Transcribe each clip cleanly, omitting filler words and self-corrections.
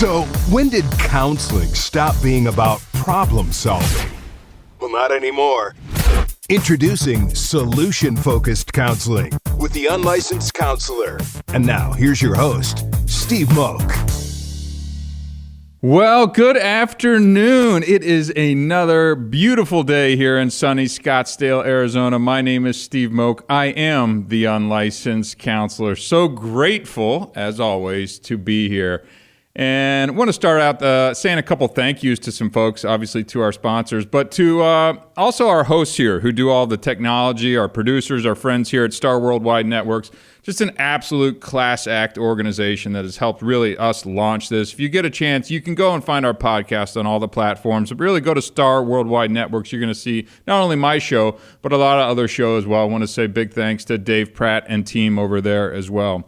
So, when did counseling stop being about problem solving? Well, not anymore. Introducing solution-focused counseling with the unlicensed counselor. And now, here's your host, Steve Moak. Well, good afternoon. It is another beautiful day here in sunny Scottsdale, Arizona. My name is Steve Moak. I am the unlicensed counselor. So grateful, as always, to be here. And I want to start out saying a couple thank yous to some folks, obviously to our sponsors, but to also our hosts here who do all the technology, our producers, our friends here at Star Worldwide Networks. Just an absolute class act organization that has helped really us launch this. If you get a chance, you can go and find our podcast on all the platforms. But really go to Star Worldwide Networks. You're going to see not only my show, but a lot of other shows as well. I want to say big thanks to Dave Pratt and team over there as well.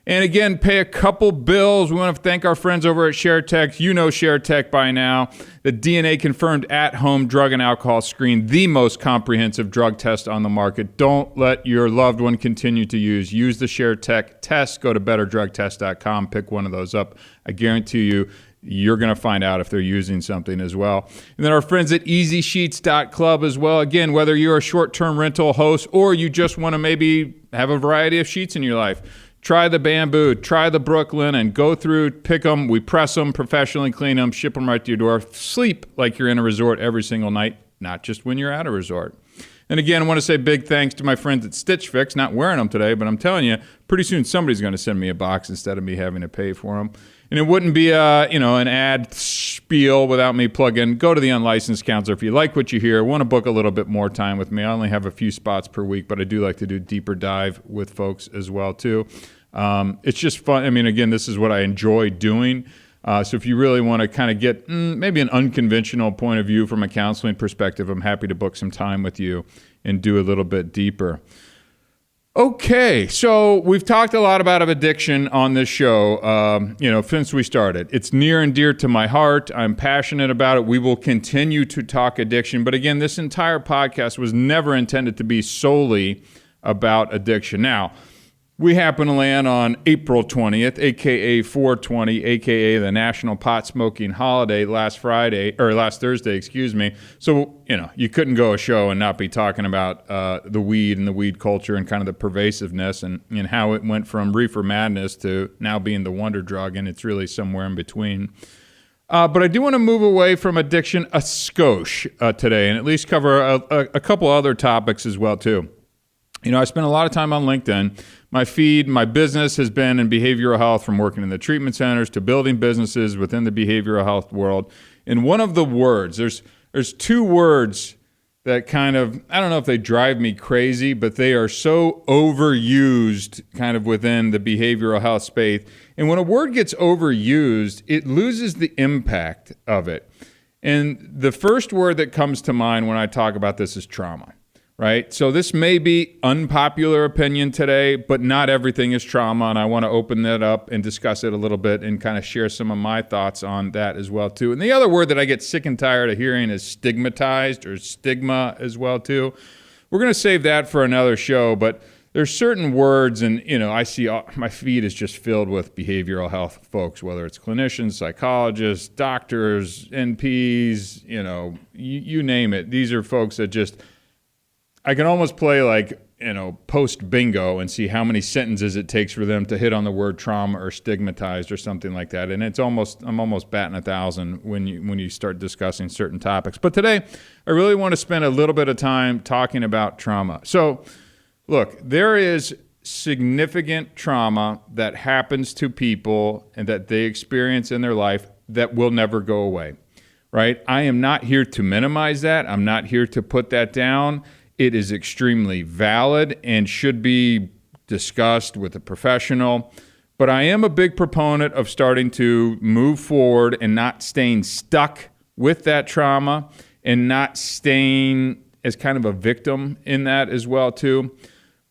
And again, pay a couple bills. We want to thank our friends over at ShareTech. You know ShareTech by now. The DNA-confirmed at-home drug and alcohol screen, the most comprehensive drug test on the market. Don't let your loved one continue to use. Use the ShareTech test. Go to betterdrugtest.com. Pick one of those up. I guarantee you, you're going to find out if they're using something as well. And then our friends at EasySheets.club as well. Again, whether you're a short-term rental host or you just want to maybe have a variety of sheets in your life, try the Bamboo, try the Brooklyn, and go through, pick them. We press them, professionally clean them, ship them right to your door. Sleep like you're in a resort every single night, not just when you're at a resort. And again, I want to say big thanks to my friends at Stitch Fix. Not wearing them today, but I'm telling you, pretty soon somebody's going to send me a box instead of me having to pay for them. And it wouldn't be an ad spiel without me plugging. Go to the unlicensed counselor if you like what you hear. Want to book a little bit more time with me. I only have a few spots per week, but I do like to do deeper dive with folks as well too. It's just fun. I mean, again, this is what I enjoy doing. So if you really want to kind of get maybe an unconventional point of view from a counseling perspective, I'm happy to book some time with you and do a little bit deeper. Okay, so we've talked a lot about addiction on this show, since we started. It's near and dear to my heart. I'm passionate about it. We will continue to talk addiction. But again, this entire podcast was never intended to be solely about addiction. Now, we happen to land on April 20th, a.k.a. 420, a.k.a. the National Pot Smoking Holiday last Thursday. So, you couldn't go a show and not be talking about the weed and the weed culture and kind of the pervasiveness and how it went from reefer madness to now being the wonder drug, and it's really somewhere in between. But I do want to move away from addiction a skosh today and at least cover a couple other topics as well, too. I spent a lot of time on LinkedIn. My feed, my business has been in behavioral health, from working in the treatment centers to building businesses within the behavioral health world. And one of the words, there's two words that kind of, I don't know if they drive me crazy, but they are so overused kind of within the behavioral health space. And when a word gets overused, it loses the impact of it. And the first word that comes to mind when I talk about this is trauma. Right? So this may be unpopular opinion today, but not everything is trauma, and I want to open that up and discuss it a little bit and kind of share some of my thoughts on that as well too. And the other word that I get sick and tired of hearing is stigmatized or stigma as well too. We're going to save that for another show, but there's certain words, and I see my feed is just filled with behavioral health folks, whether it's clinicians, psychologists, doctors, NPs, you name it. These are folks that just, I can almost play post bingo and see how many sentences it takes for them to hit on the word trauma or stigmatized or something like that. And I'm almost batting 1,000 when you start discussing certain topics. But today, I really want to spend a little bit of time talking about trauma. So, look, there is significant trauma that happens to people and that they experience in their life that will never go away, right? I am not here to minimize that. I'm not here to put that down. It is extremely valid and should be discussed with a professional. But I am a big proponent of starting to move forward and not staying stuck with that trauma and not staying as kind of a victim in that as well too.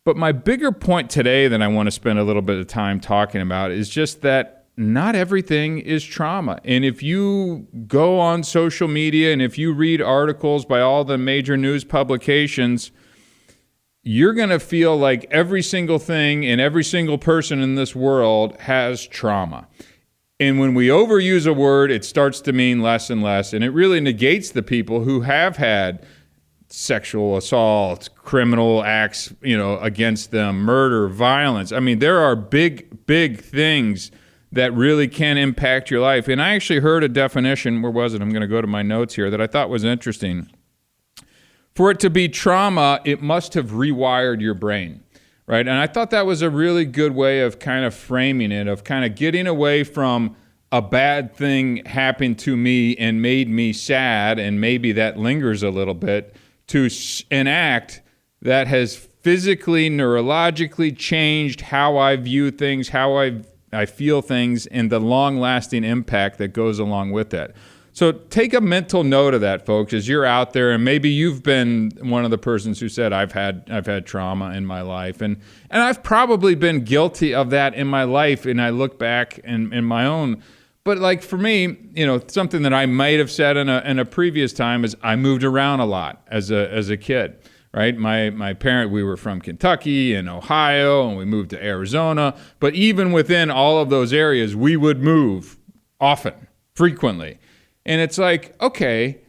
But my bigger point today that I want to spend a little bit of time talking about is just that not everything is trauma. And if you go on social media and if you read articles by all the major news publications, you're going to feel like every single thing and every single person in this world has trauma. And when we overuse a word, it starts to mean less and less. And it really negates the people who have had sexual assault, criminal acts, against them, murder, violence. I mean, there are big, big things that really can impact your life. And I actually heard a definition, where was it? I'm going to go to my notes here, that I thought was interesting. For it to be trauma, it must have rewired your brain, right? And I thought that was a really good way of kind of framing it, of kind of getting away from a bad thing happened to me and made me sad, and maybe that lingers a little bit, to an act that has physically, neurologically changed how I view things, how I feel things, and the long-lasting impact that goes along with that. So take a mental note of that, folks, as you're out there, and maybe you've been one of the persons who said, I've had trauma in my life, and I've probably been guilty of that in my life, and I look back in my own. But like for me, something that I might have said in a previous time is I moved around a lot as a kid, right? My parent, we were from Kentucky and Ohio, and we moved to Arizona. But even within all of those areas, we would move often, frequently. And it's like, okay,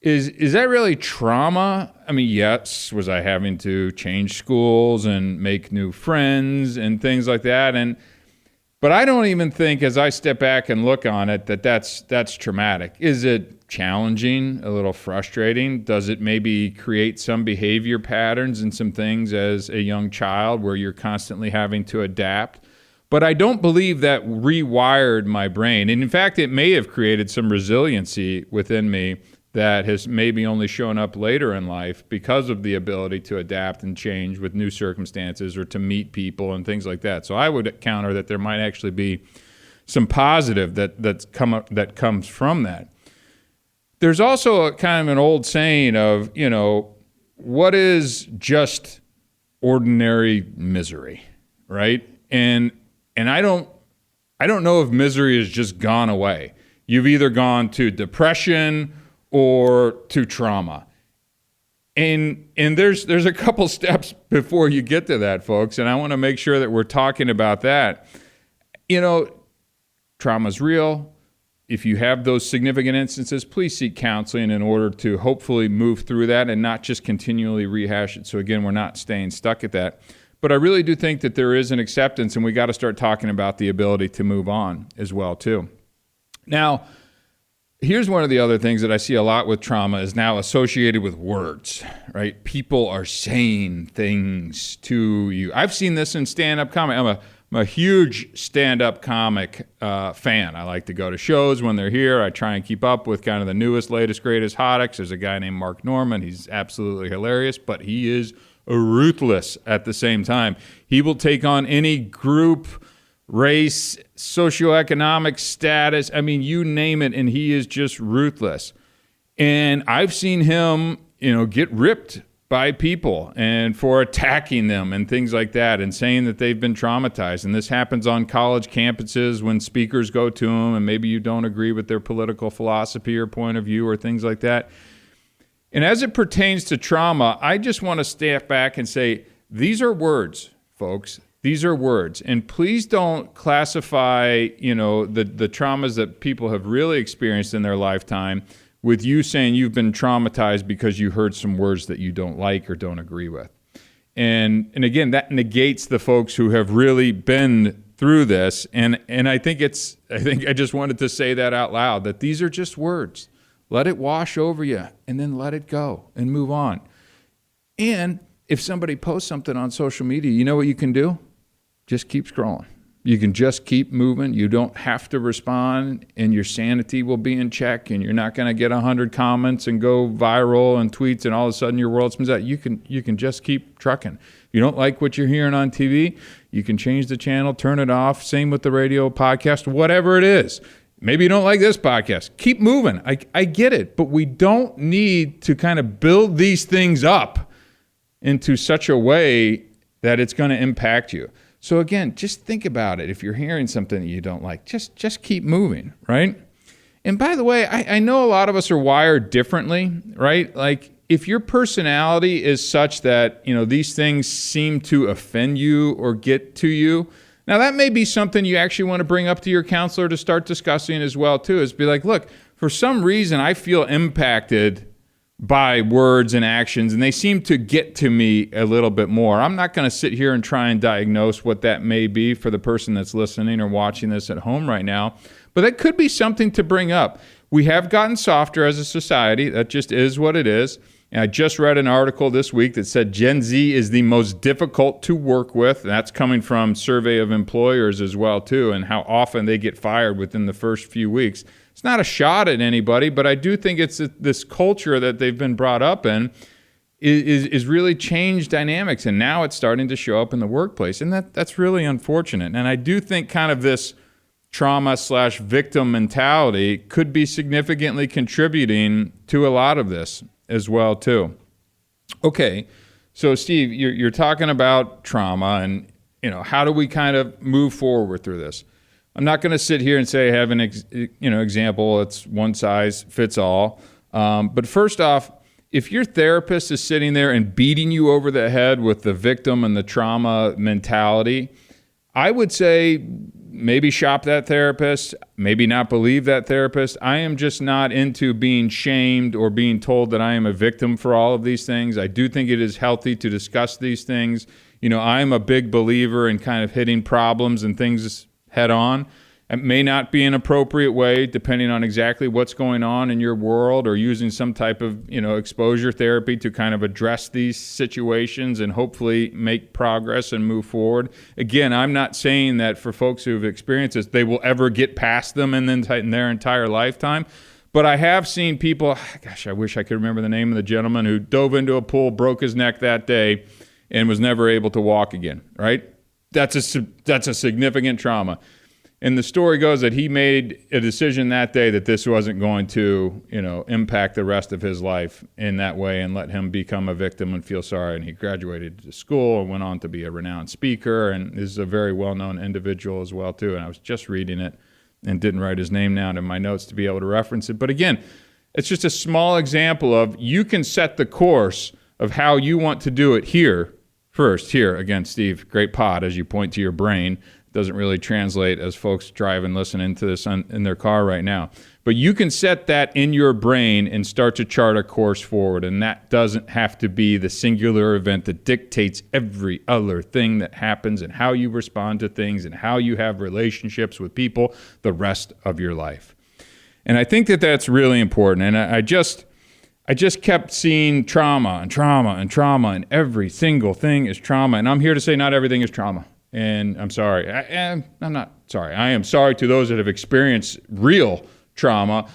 is that really trauma? I mean, yes, was I having to change schools and make new friends and things like that? But I don't even think, as I step back and look on it, that's traumatic. Is it challenging, a little frustrating? Does it maybe create some behavior patterns and some things as a young child where you're constantly having to adapt? But I don't believe that rewired my brain. And in fact, it may have created some resiliency within me that has maybe only shown up later in life because of the ability to adapt and change with new circumstances or to meet people and things like that. So I would counter that there might actually be some positive that comes from that. There's also a kind of an old saying of, what is just ordinary misery, right? And I don't know if misery has just gone away. You've either gone to depression or to trauma. And there's a couple steps before you get to that, folks, and I want to make sure that we're talking about that. Trauma's real. If you have those significant instances, please seek counseling in order to hopefully move through that and not just continually rehash it. So again, we're not staying stuck at that. But I really do think that there is an acceptance, and we got to start talking about the ability to move on as well, too. Now, here's one of the other things that I see a lot with trauma is now associated with words, right? People are saying things to you. I've seen this in stand-up comedy. I'm a huge stand-up comic fan. I like to go to shows when they're here. I try and keep up with kind of the newest, latest, greatest hotcaks. There's a guy named Mark Norman. He's absolutely hilarious, but he is ruthless at the same time. He will take on any group, race, socioeconomic status, I mean, you name it, and he is just ruthless. And I've seen him, get ripped by people and for attacking them and things like that and saying that they've been traumatized. And this happens on college campuses when speakers go to them and maybe you don't agree with their political philosophy or point of view or things like that. And as it pertains to trauma, I just want to step back and say, these are words, folks. These are words. And please don't classify, the traumas that people have really experienced in their lifetime with you saying you've been traumatized because you heard some words that you don't like or don't agree with. And again, that negates the folks who have really been through this. And I think I just wanted to say that out loud, that these are just words. Let it wash over you and then let it go and move on. And if somebody posts something on social media, you know what you can do? Just keep scrolling. You can just keep moving. You don't have to respond, and your sanity will be in check, and you're not going to get 100 comments and go viral and tweets, and all of a sudden your world spins out. You can just keep trucking. If you don't like what you're hearing on TV, you can change the channel, turn it off. Same with the radio, podcast, whatever it is. Maybe you don't like this podcast. Keep moving. I get it, but we don't need to kind of build these things up into such a way that it's going to impact you. So again, just think about it. If you're hearing something that you don't like, just keep moving, right? And by the way, I know a lot of us are wired differently, right? Like if your personality is such that, these things seem to offend you or get to you, Now, that may be something you actually want to bring up to your counselor to start discussing as well, too, is be like, look, for some reason, I feel impacted by words and actions, and they seem to get to me a little bit more. I'm not going to sit here and try and diagnose what that may be for the person that's listening or watching this at home right now, but that could be something to bring up. We have gotten softer as a society. That just is what it is. And I just read an article this week that said Gen Z is the most difficult to work with. And that's coming from survey of employers as well, too, and how often they get fired within the first few weeks. It's not a shot at anybody, but I do think it's this culture that they've been brought up in is really changed dynamics, and now it's starting to show up in the workplace, and that's really unfortunate. And I do think kind of this trauma/victim mentality could be significantly contributing to a lot of this as well, too. Okay, so Steve, you're talking about trauma, and how do we kind of move forward through this? I'm not going to sit here and say I have an example. It's one size fits all. But first off, if your therapist is sitting there and beating you over the head with the victim and the trauma mentality, I would say maybe shop that therapist, maybe not believe that therapist. I am just not into being shamed or being told that I am a victim for all of these things. I do think it is healthy to discuss these things. I'm a big believer in kind of hitting problems and things head on. It may not be an appropriate way, depending on exactly what's going on in your world, or using some type of, exposure therapy to kind of address these situations and hopefully make progress and move forward. Again, I'm not saying that for folks who have experienced this, they will ever get past them in their entire lifetime. But I have seen people, I wish I could remember the name of the gentleman who dove into a pool, broke his neck that day, and was never able to walk again, right? That's a significant trauma. And the story goes that he made a decision that day that this wasn't going to, impact the rest of his life in that way and let him become a victim and feel sorry. And he graduated to school and went on to be a renowned speaker, and is a very well-known individual as well, too. And I was just reading it and didn't write his name down in my notes to be able to reference it. But again, it's just a small example of you can set the course of how you want to do it here. First, here, again, Steve, great pod as you point to your brain. Doesn't really translate as folks drive and listen to this in their car right now. But you can set that in your brain and start to chart a course forward. And that doesn't have to be the singular event that dictates every other thing that happens and how you respond to things and how you have relationships with people the rest of your life. And I think that that's really important. And I just kept seeing trauma and trauma and trauma, and every single thing is trauma. And I'm here to say not everything is trauma. And I'm sorry. I'm not sorry. I am sorry to those that have experienced real trauma,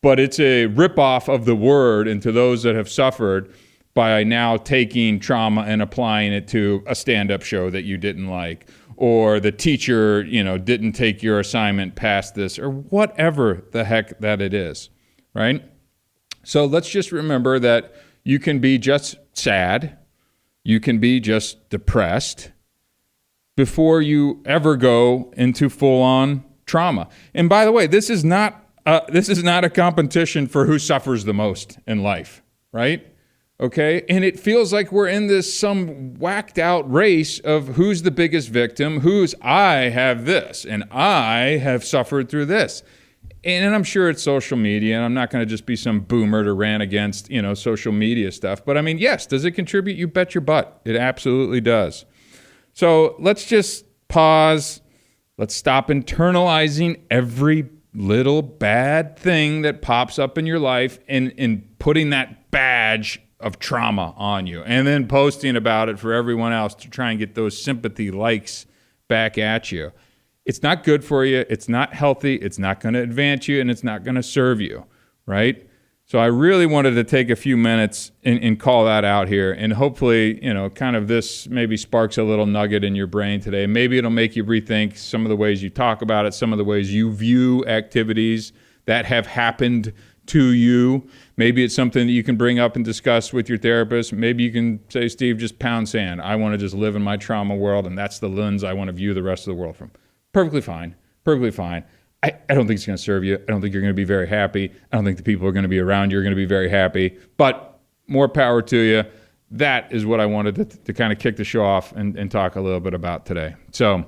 but it's a ripoff of the word, and to those that have suffered by now taking trauma and applying it to a stand-up show that you didn't like, or the teacher, didn't take your assignment past this, or whatever the heck that it is, right? So let's just remember that you can be just sad, you can be just depressed, before you ever go into full-on trauma. And by the way, this is not a competition for who suffers the most in life, right? Okay? And it feels like we're in this some whacked out race of who's the biggest victim, I have this, and I have suffered through this. And I'm sure it's social media, and I'm not going to just be some boomer to rant against, social media stuff. But I mean, yes, does it contribute? You bet your butt. It absolutely does. So let's just pause. Let's stop internalizing every little bad thing that pops up in your life and putting that badge of trauma on you, and then posting about it for everyone else to try and get those sympathy likes back at you. It's not good for you. It's not healthy. It's not going to advance you, and it's not going to serve you, right? So I really wanted to take a few minutes and call that out here. And hopefully, kind of this maybe sparks a little nugget in your brain today. Maybe it'll make you rethink some of the ways you talk about it, some of the ways you view activities that have happened to you. Maybe it's something that you can bring up and discuss with your therapist. Maybe you can say, Steve, just pound sand. I want to just live in my trauma world, and that's the lens I want to view the rest of the world from. Perfectly fine. Perfectly fine. I don't think it's going to serve you. I don't think you're going to be very happy. I don't think the people who are going to be around you are going to be very happy. But more power to you. That is what I wanted to kind of kick the show off and talk a little bit about today. So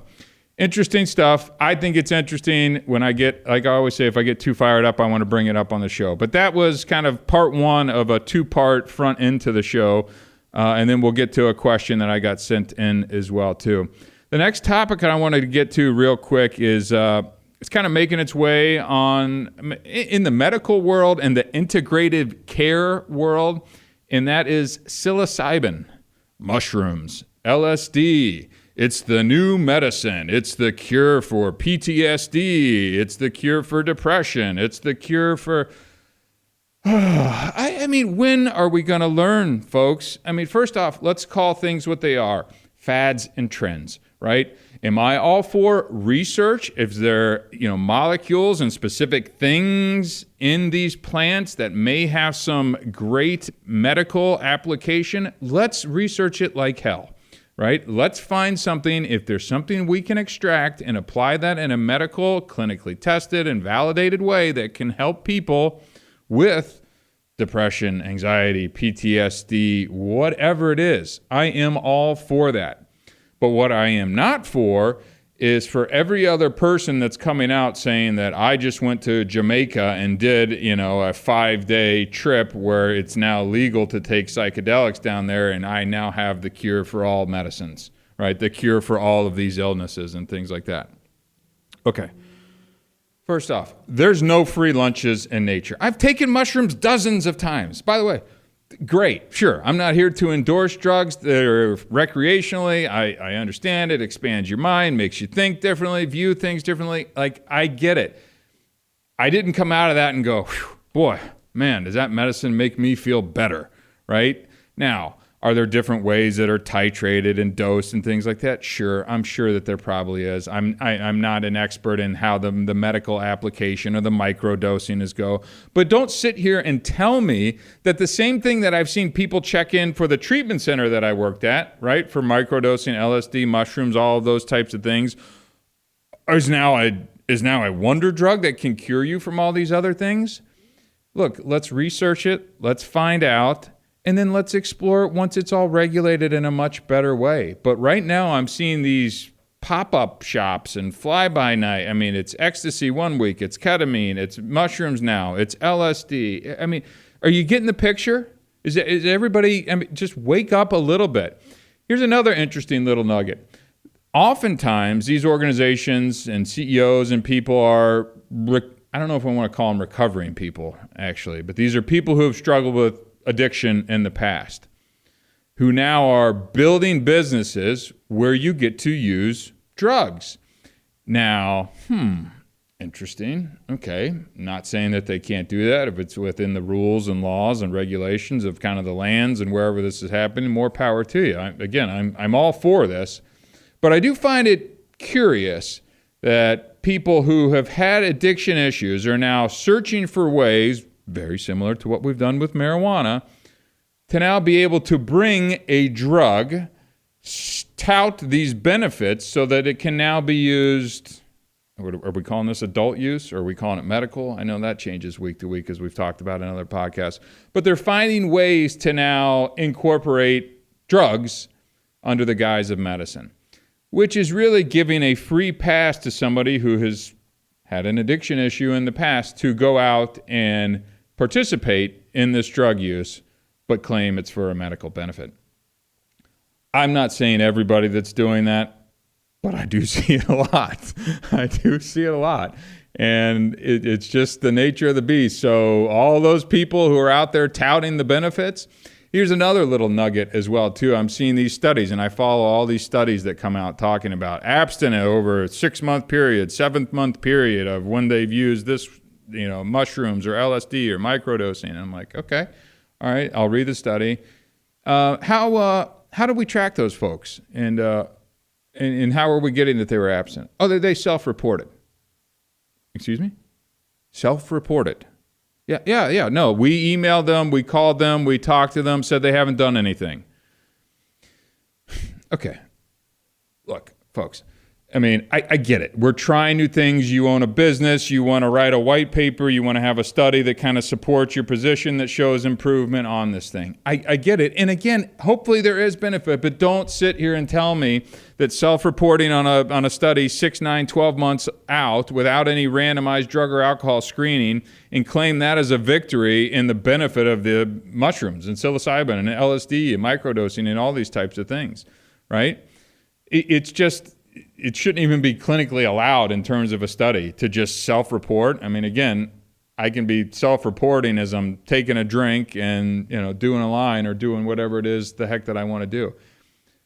Interesting stuff. I think it's interesting when I get, like I always say, if I get too fired up, I want to bring it up on the show. But that was kind of part one of a two-part front end to the show. And then we'll get to a question that I got sent in as well, too. The next topic I wanted to get to real quick is it's kind of making its way in the medical world and the integrative care world, and that is psilocybin, mushrooms, LSD. It's the new medicine. It's the cure for PTSD. It's the cure for depression. It's the cure for... I mean, when are we going to learn, folks? I mean, first off, let's call things what they are. Fads and trends, right? Am I all for research? If there are, molecules and specific things in these plants that may have some great medical application, let's research it like hell. Right? Let's find something, if there's something we can extract and apply that in a medical, clinically tested and validated way that can help people with depression, anxiety, PTSD, whatever it is. I am all for that. But what I am not for is for every other person that's coming out saying that I just went to Jamaica and did, a 5-day trip where it's now legal to take psychedelics down there, and I now have the cure for all medicines, right? The cure for all of these illnesses and things like that. Okay. First off, there's no free lunches in nature. I've taken mushrooms dozens of times. By the way, great, sure. I'm not here to endorse drugs that are recreationally. I understand it expands your mind, makes you think differently, view things differently. Like, I get it. I didn't come out of that and go, boy, man, does that medicine make me feel better, right? Now, are there different ways that are titrated and dosed and things like that? Sure, I'm sure that there probably is. I'm not an expert in how the medical application or the microdosing is go. But don't sit here and tell me that the same thing that I've seen people check in for the treatment center that I worked at, right, for microdosing, LSD, mushrooms, all of those types of things, is now a wonder drug that can cure you from all these other things. Look, let's research it. Let's find out. And then let's explore it once it's all regulated in a much better way. But right now I'm seeing these pop-up shops and fly-by-night. I mean, it's ecstasy one week, it's ketamine, it's mushrooms now, it's LSD. I mean, are you getting the picture? Is everybody, just wake up a little bit. Here's another interesting little nugget. Oftentimes, these organizations and CEOs and people are, I don't know if I want to call them recovering people, actually, but these are people who have struggled with addiction in the past, who now are building businesses where you get to use drugs. Now, interesting. Okay. Not saying that they can't do that. If it's within the rules and laws and regulations of kind of the lands and wherever this is happening, more power to you. I'm all for this, but I do find it curious that people who have had addiction issues are now searching for ways, very similar to what we've done with marijuana, to now be able to bring a drug, tout these benefits so that it can now be used. Are we calling this adult use, or are we calling it medical? I know that changes week to week, as we've talked about in other podcasts. But they're finding ways to now incorporate drugs under the guise of medicine, which is really giving a free pass to somebody who has had an addiction issue in the past to go out and participate in this drug use, but claim it's for a medical benefit. I'm not saying everybody that's doing that, but I do see it a lot. I do see it a lot. And it's just the nature of the beast. So all those people who are out there touting the benefits, here's another little nugget as well, too. I'm seeing these studies, and I follow all these studies that come out talking about abstinence over a 6-month period, 7th-month period of when they've used this, mushrooms or LSD or microdosing. And I'm like, okay, all right, I'll read the study. How do we track those folks? And how are we getting that they were absent? Oh, they self-reported. Excuse me? Self-reported. Yeah. No, we emailed them, we called them, we talked to them, said they haven't done anything. Okay. Look, folks, I mean, I get it. We're trying new things. You own a business. You want to write a white paper. You want to have a study that kind of supports your position that shows improvement on this thing. I get it. And again, hopefully there is benefit, but don't sit here and tell me that self-reporting on a study 6, 9, 12 months out without any randomized drug or alcohol screening and claim that as a victory in the benefit of the mushrooms and psilocybin and LSD and microdosing and all these types of things, right? It's just... It shouldn't even be clinically allowed in terms of a study to just self-report. I mean, again, I can be self-reporting as I'm taking a drink and, doing a line or doing whatever it is the heck that I want to do.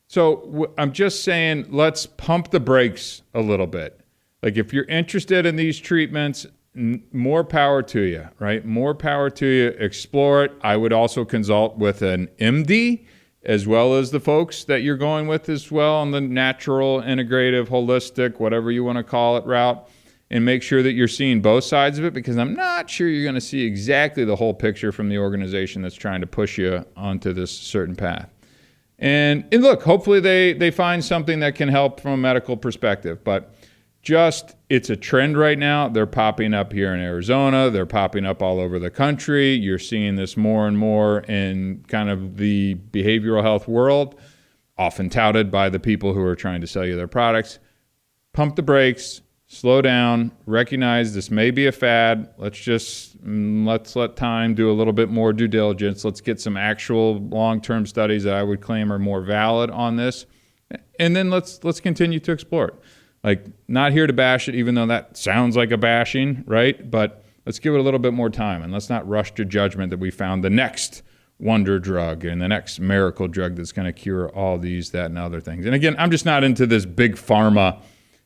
So I'm just saying, let's pump the brakes a little bit. Like if you're interested in these treatments, more power to you, right? More power to you. Explore it. I would also consult with an MD, as well as the folks that you're going with as well on the natural, integrative, holistic, whatever you want to call it route, and make sure that you're seeing both sides of it, because I'm not sure you're going to see exactly the whole picture from the organization that's trying to push you onto this certain path. And look, hopefully they find something that can help from a medical perspective, but it's a trend right now. They're popping up here in Arizona. They're popping up all over the country. You're seeing this more and more in kind of the behavioral health world, often touted by the people who are trying to sell you their products. Pump the brakes, slow down, recognize this may be a fad. Let's let time do a little bit more due diligence. Let's get some actual long-term studies that I would claim are more valid on this. And then let's continue to explore it. Like, not here to bash it, even though that sounds like a bashing, right? But let's give it a little bit more time, and let's not rush to judgment that we found the next wonder drug and the next miracle drug that's going to cure all these, that, and other things. And again, I'm just not into this big pharma,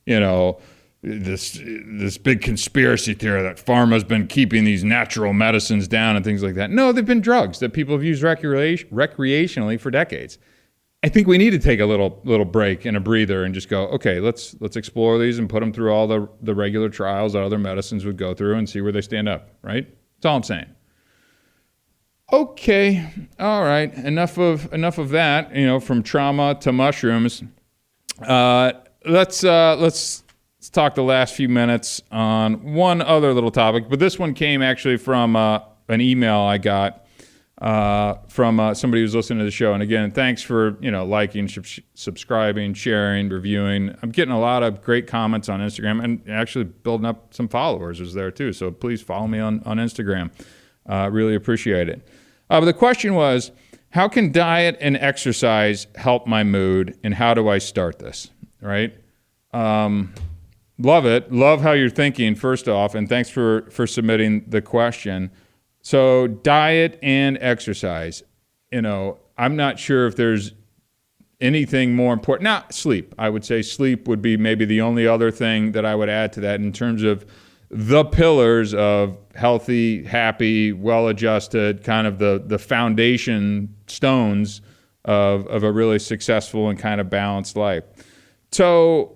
this big conspiracy theory that pharma's been keeping these natural medicines down and things like that. No, they've been drugs that people have used recreationally for decades. I think we need to take a little break and a breather and just go, okay, let's explore these and put them through all the regular trials that other medicines would go through and see where they stand up, right? That's all I'm saying. Okay, all right, enough of that, from trauma to mushrooms. Let's talk the last few minutes on one other little topic, but this one came actually from an email I got from somebody who's listening to the show. And again, thanks for, liking, subscribing, sharing, reviewing. I'm getting a lot of great comments on Instagram and actually building up some followers is there too. So please follow me on Instagram. Really appreciate it. But the question was, how can diet and exercise help my mood, and how do I start this? Right? Love it. Love how you're thinking, first off, and thanks for submitting the question. So diet and exercise, I'm not sure if there's anything more important. Now, sleep. I would say sleep would be maybe the only other thing that I would add to that in terms of the pillars of healthy, happy, well-adjusted, kind of the foundation stones of a really successful and kind of balanced life. So,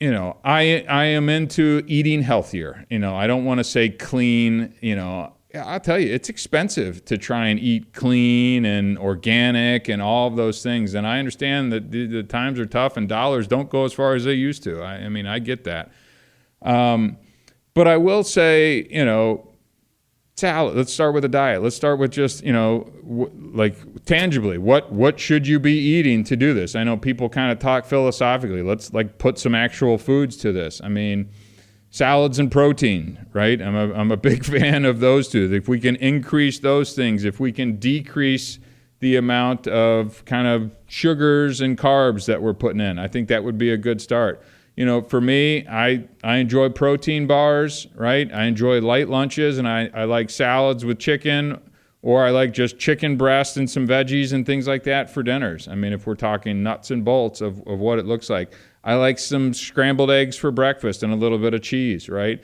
I am into eating healthier. I don't want to say clean. I'll tell you, it's expensive to try and eat clean and organic and all of those things. And I understand that the times are tough and dollars don't go as far as they used to. I get that. But I will say, salad. Let's start with a diet. Let's start with just, tangibly, what should you be eating to do this? I know people kind of talk philosophically. Let's put some actual foods to this. Salads and protein, right? I'm a big fan of those two. If we can increase those things, if we can decrease the amount of kind of sugars and carbs that we're putting in, I think that would be a good start. For me, I enjoy protein bars, right? I enjoy light lunches, and I like salads with chicken, or I like just chicken breast and some veggies and things like that for dinners. If we're talking nuts and bolts of what it looks like. I like some scrambled eggs for breakfast and a little bit of cheese, right?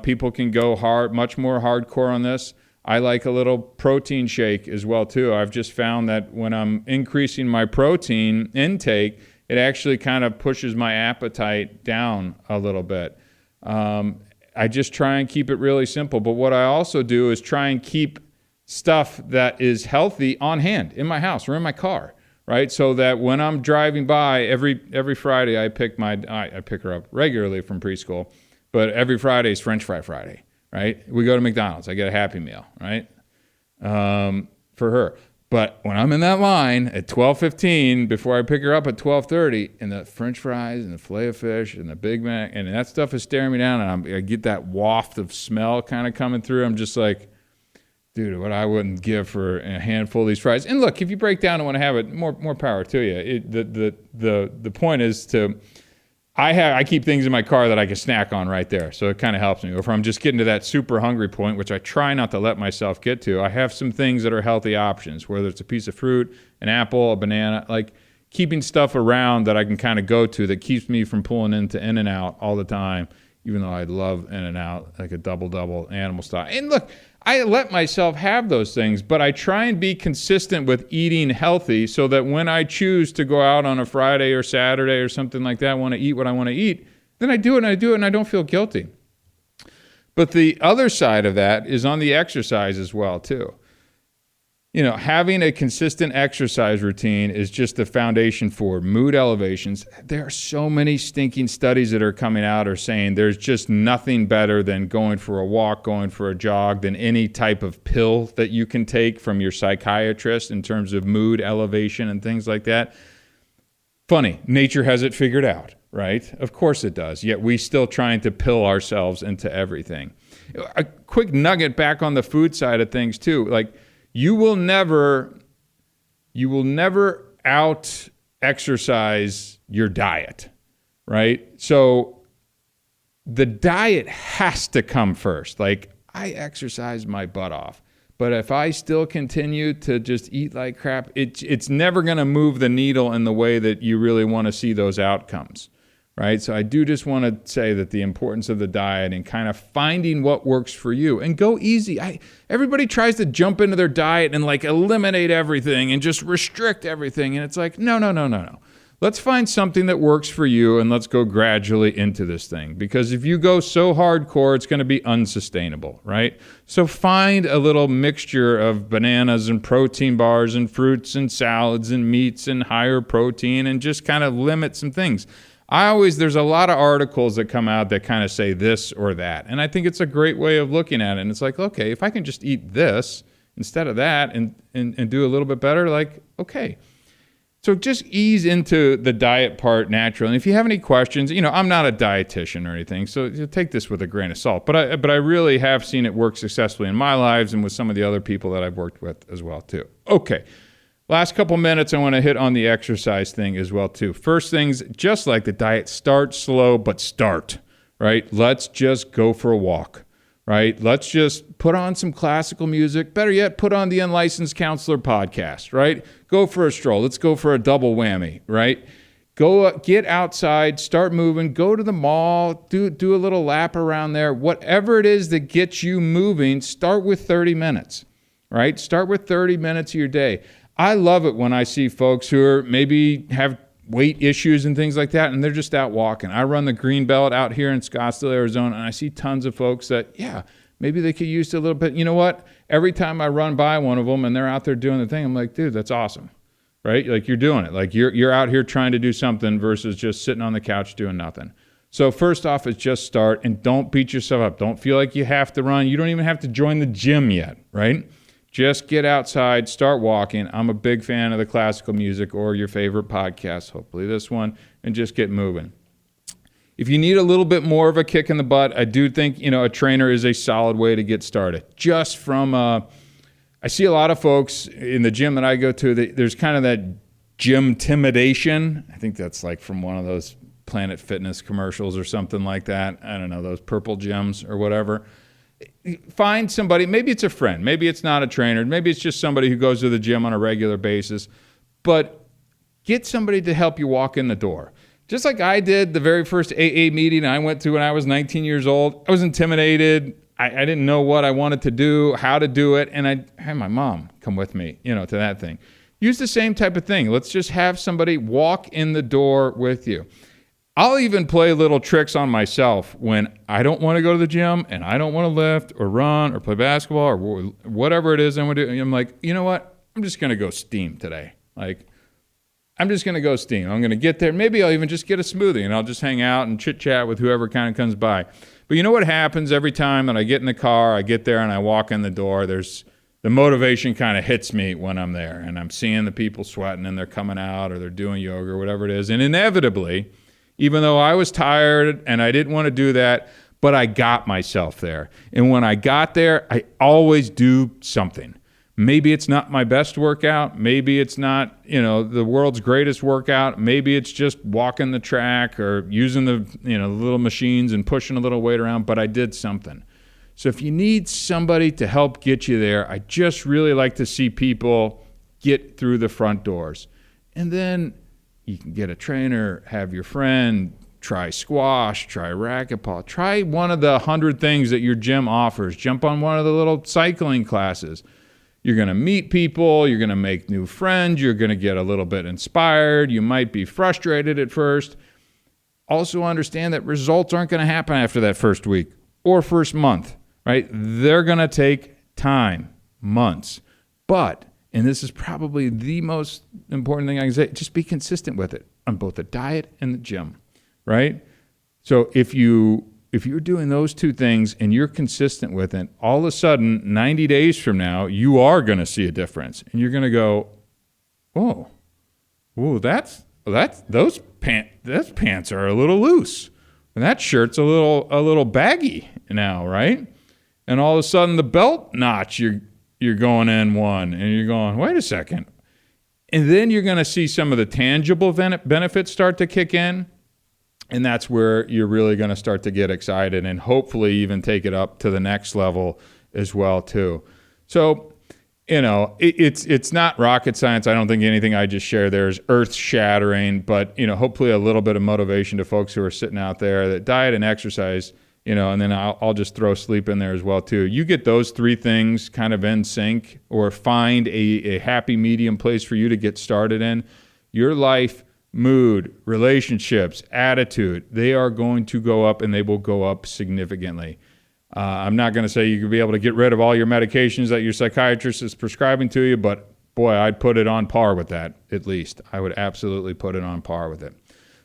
People can go much more hardcore on this. I like a little protein shake as well, too. I've just found that when I'm increasing my protein intake, it actually kind of pushes my appetite down a little bit. I just try and keep it really simple. But what I also do is try and keep stuff that is healthy on hand in my house or in my car, right? So that when I'm driving by every Friday, I pick her up regularly from preschool, but every Friday is French Fry Friday, right? We go to McDonald's. I get a Happy Meal, right? For her. But when I'm in that line at 12:15, before I pick her up at 12:30, and the French fries and the Filet-O-Fish and the Big Mac, and that stuff is staring me down, and I get that waft of smell kind of coming through, I'm just like, dude, what I wouldn't give for a handful of these fries. And look, if you break down and want to have it, more power to you. The point is I keep things in my car that I can snack on right there, so it kind of helps me. Or if I'm just getting to that super hungry point, which I try not to let myself get to, I have some things that are healthy options, whether it's a piece of fruit, an apple, a banana, like keeping stuff around that I can kind of go to that keeps me from pulling into In-N-Out all the time, even though I love In-N-Out, like a double animal style. And look, I let myself have those things, but I try and be consistent with eating healthy so that when I choose to go out on a Friday or Saturday or something like that, want to eat what I want to eat, then I do it and I don't feel guilty. But the other side of that is on the exercise as well, too. You know, having a consistent exercise routine is just the foundation for mood elevations. There are so many stinking studies that are coming out or saying there's just nothing better than going for a walk, going for a jog, than any type of pill that you can take from your psychiatrist in terms of mood elevation and things like that. Funny, nature has it figured out, right? Of course it does. Yet we still trying to pill ourselves into everything. A quick nugget back on the food side of things too, like, you will never out exercise your diet, right? So the diet has to come first. Like, I exercise my butt off, but if I still continue to just eat like crap, it's never going to move the needle in the way that you really want to see those outcomes, right? So I do just want to say that the importance of the diet and kind of finding what works for you, and go easy. Everybody tries to jump into their diet and like eliminate everything and just restrict everything. And it's like, no. Let's find something that works for you and let's go gradually into this thing. Because if you go so hardcore, it's going to be unsustainable, right? So find a little mixture of bananas and protein bars and fruits and salads and meats and higher protein, and just kind of limit some things. There's a lot of articles that come out that kind of say this or that. And I think it's a great way of looking at it. And it's like, okay, if I can just eat this instead of that and do a little bit better, like, okay. So just ease into the diet part naturally. And if you have any questions, I'm not a dietitian or anything, so take this with a grain of salt. But I really have seen it work successfully in my lives and with some of the other people that I've worked with as well, too. Okay. Last couple minutes, I want to hit on the exercise thing as well, too. First things, just like the diet, start slow, but start, right? Let's just go for a walk, right? Let's just put on some classical music. Better yet, put on the Unlicensed Counselor podcast, right? Go for a stroll. Let's go for a double whammy, right? Go get outside, start moving, go to the mall, do a little lap around there. Whatever it is that gets you moving, start with 30 minutes, right? Start with 30 minutes of your day. I love it when I see folks who are maybe have weight issues and things like that, and they're just out walking. I run the Green Belt out here in Scottsdale, Arizona, and I see tons of folks that, maybe they could use a little bit. You know what? Every time I run by one of them and they're out there doing the thing, I'm like, dude, that's awesome, right? Like, you're doing it. Like, you're out here trying to do something versus just sitting on the couch doing nothing. So first off is just start, and don't beat yourself up. Don't feel like you have to run. You don't even have to join the gym yet, right? Just get outside, start walking. I'm a big fan of the classical music or your favorite podcast, hopefully this one, and just get moving. If you need a little bit more of a kick in the butt, I do think, a trainer is a solid way to get started. Just from, I see a lot of folks in the gym that I go to, there's kind of that gym intimidation. I think that's like from one of those Planet Fitness commercials or something like that. I don't know, those purple gyms or whatever. Find somebody, maybe it's a friend, maybe it's not a trainer, maybe it's just somebody who goes to the gym on a regular basis, but get somebody to help you walk in the door. Just like I did the very first AA meeting I went to when I was 19 years old. I was intimidated. I didn't know what I wanted to do, how to do it, and I had my mom come with me, to that thing. Use the same type of thing. Let's just have somebody walk in the door with you. I'll even play little tricks on myself when I don't want to go to the gym and I don't want to lift or run or play basketball or whatever it is I'm going to do. I'm like, you know what? I'm just going to go steam today. Like, I'm just going to go steam. I'm going to get there. Maybe I'll even just get a smoothie and I'll just hang out and chit chat with whoever kind of comes by. But you know what happens every time that I get in the car, I get there and I walk in the door, the motivation kind of hits me when I'm there and I'm seeing the people sweating and they're coming out or they're doing yoga or whatever it is. And inevitably, even though I was tired and I didn't want to do that, but I got myself there. And when I got there, I always do something. Maybe it's not my best workout. Maybe it's not, the world's greatest workout. Maybe it's just walking the track or using the little machines and pushing a little weight around, but I did something. So if you need somebody to help get you there, I just really like to see people get through the front doors. And then you can get a trainer, have your friend try squash, try racquetball, try one of the 100 things that your gym offers. Jump on one of the little cycling classes. You're going to meet people. You're going to make new friends. You're going to get a little bit inspired. You might be frustrated at first. Also understand that results aren't going to happen after that first week or first month, right? They're going to take time, months. But, and this is probably the most important thing I can say, just be consistent with it on both the diet and the gym, right? So if you're doing those two things and you're consistent with it, all of a sudden, 90 days from now, you are going to see a difference. And you're going to go, oh, those pants are a little loose. And that shirt's a little baggy now, right? And all of a sudden, the belt notch, you're going in one, and you're going, wait a second. And then you're going to see some of the tangible benefits start to kick in. And that's where you're really going to start to get excited and hopefully even take it up to the next level as well, too. So, it's not rocket science. I don't think anything I just shared there is earth-shattering, but, hopefully a little bit of motivation to folks who are sitting out there that diet and exercise, and then I'll just throw sleep in there as well, too. You get those three things kind of in sync or find a happy medium place for you to get started in, your life, mood, relationships, attitude, they are going to go up and they will go up significantly. I'm not going to say you could be able to get rid of all your medications that your psychiatrist is prescribing to you, but boy, I'd put it on par with that, at least. I would absolutely put it on par with it.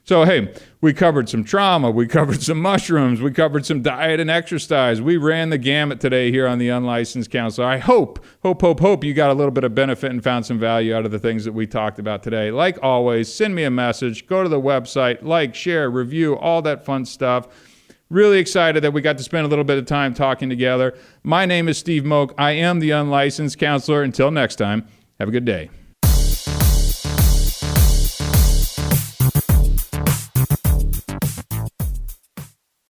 So, hey, we covered some trauma, we covered some mushrooms, we covered some diet and exercise. We ran the gamut today here on the Unlicensed Counselor. I hope you got a little bit of benefit and found some value out of the things that we talked about today. Like always, send me a message, go to the website, like, share, review, all that fun stuff. Really excited that we got to spend a little bit of time talking together. My name is Steve Moak. I am the Unlicensed Counselor. Until next time, have a good day.